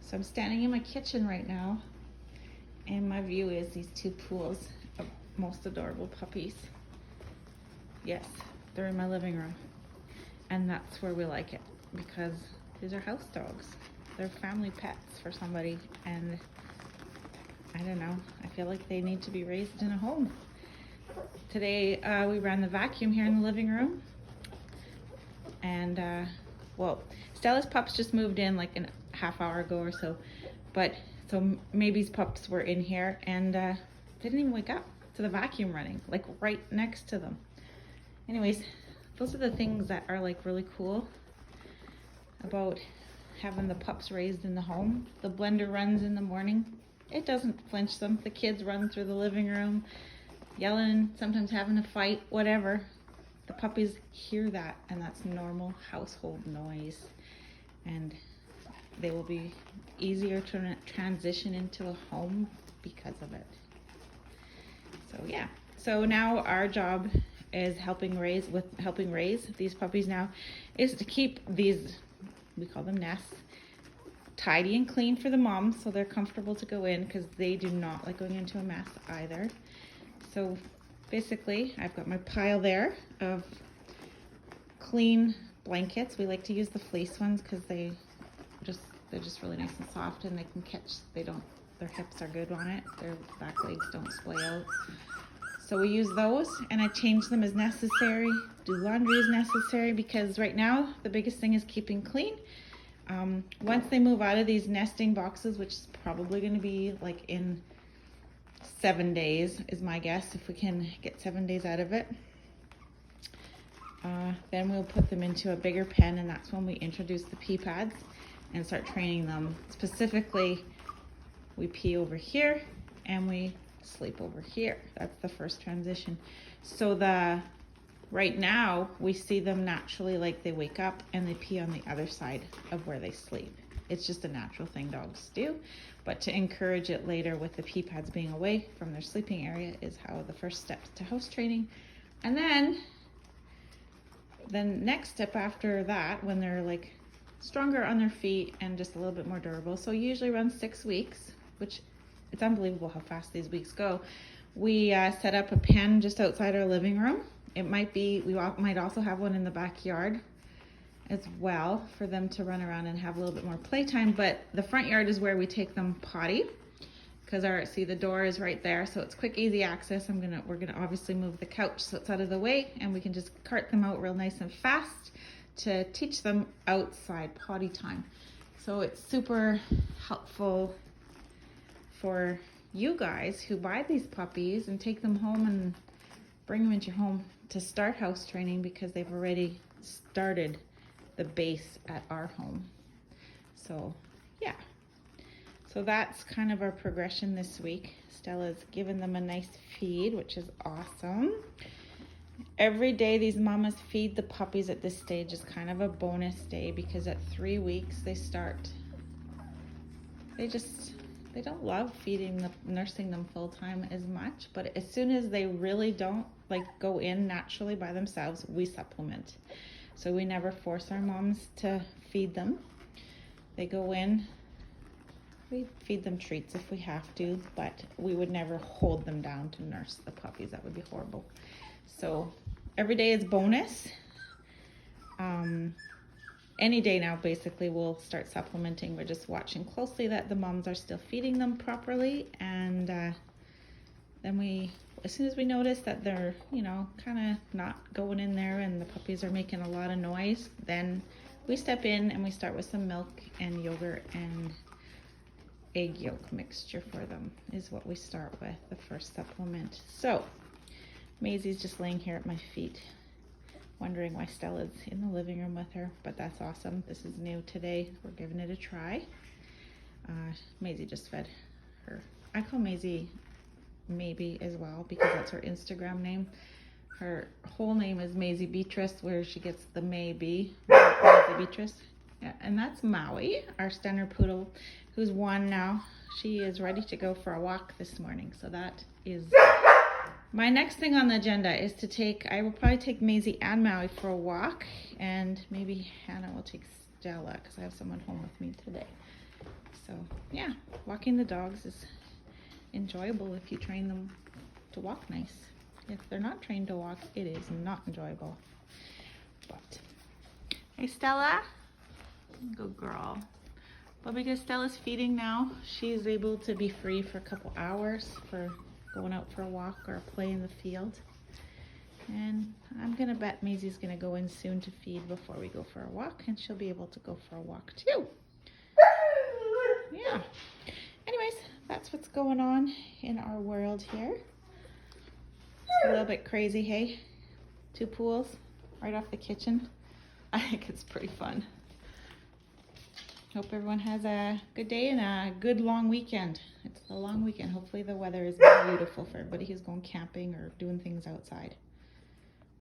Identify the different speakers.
Speaker 1: So I'm standing in my kitchen right now, and my view is these two pools of most adorable puppies. Yes, they're in my living room, and that's where we like it because these are house dogs. They're family pets for somebody, and I don't know, I feel like they need to be raised in a home. Today we ran the vacuum here in the living room, and well, Stella's pups just moved in like a half hour ago or so, but so Maybe's pups were in here and didn't even wake up to the vacuum running, like right next to them. Anyways, those are the things that are like really cool about having the pups raised in the home. The blender runs in the morning. It doesn't flinch them. The kids run through the living room, yelling, sometimes having a fight, whatever. The puppies hear that, and that's normal household noise. And they will be easier to transition into a home because of it. So yeah, so now our job is helping raise these puppies now is to keep these, we call them nests, tidy and clean for the moms so they're comfortable to go in, because they do not like going into a mess either. So basically I've got my pile there of clean blankets. We like to use the fleece ones because they're just really nice and soft, and they can catch, their hips are good on it, their back legs don't splay out. So we use those, and I change them as necessary, do laundry as necessary, because right now the biggest thing is keeping clean. Once they move out of these nesting boxes, which is probably going to be like in 7 days is my guess, if we can get 7 days out of it, then we'll put them into a bigger pen, and that's when we introduce the pee pads and start training them. Specifically, we pee over here and we sleep over here. That's the first transition. So right now we see them naturally, like they wake up and they pee on the other side of where they sleep. It's just a natural thing dogs do, but to encourage it later with the pee pads being away from their sleeping area is how the first steps to house training. And then the next step after that, when they're like stronger on their feet and just a little bit more durable, so usually around 6 weeks, which it's unbelievable how fast these weeks go, we set up a pen just outside our living room. It might be, we might also have one in the backyard as well for them to run around and have a little bit more playtime, but the front yard is where we take them potty, because the door is right there, so it's quick, easy access. We're gonna obviously move the couch so it's out of the way, and we can just cart them out real nice and fast to teach them outside potty time. So it's super helpful for you guys who buy these puppies and take them home and bring them into your home to start house training, because they've already started the base at our home. So yeah, so that's kind of our progression this week. Stella's given them a nice feed, which is awesome. Every day these mamas feed the puppies at this stage is kind of a bonus day, because at 3 weeks they don't love nursing them full time as much, but as soon as they really don't like go in naturally by themselves, we supplement. So we never force our moms to feed them. They go in, we feed them treats if we have to, but we would never hold them down to nurse the puppies. That would be horrible. So every day is bonus. Any day now, basically, we'll start supplementing. We're just watching closely that the moms are still feeding them properly, and then as soon as we notice that they're, kind of not going in there and the puppies are making a lot of noise, then we step in and we start with some milk and yogurt and egg yolk mixture for them is what we start with, the first supplement. So Maisie's just laying here at my feet, wondering why Stella's in the living room with her, but that's awesome. This is new today. We're giving it a try. Maisie just fed her. I call Maisie Maybe as well, because that's her Instagram name. Her whole name is Maisie Beatrice, where she gets the Maybe, Maisie Beatrice. Yeah, and that's Maui, our Stenner Poodle, who's 1 now. She is ready to go for a walk this morning, so that is my next thing on the agenda is I will probably take Maisie and Maui for a walk, and maybe Hannah will take Stella because I have someone home with me today. So yeah, walking the dogs is enjoyable if you train them to walk nice. If they're not trained to walk, it is not enjoyable. But hey, Stella, good girl. But because Stella's feeding now, she's able to be free for a couple hours for going out for a walk or play in the field. And I'm gonna bet Maisie's gonna go in soon to feed before we go for a walk, and she'll be able to go for a walk too. Yeah. Anyways, that's what's going on in our world here. It's a little bit crazy, hey? 2 pools right off the kitchen. I think it's pretty fun. Hope everyone has a good day and a good long weekend. It's a long weekend. Hopefully the weather is beautiful for everybody who's going camping or doing things outside.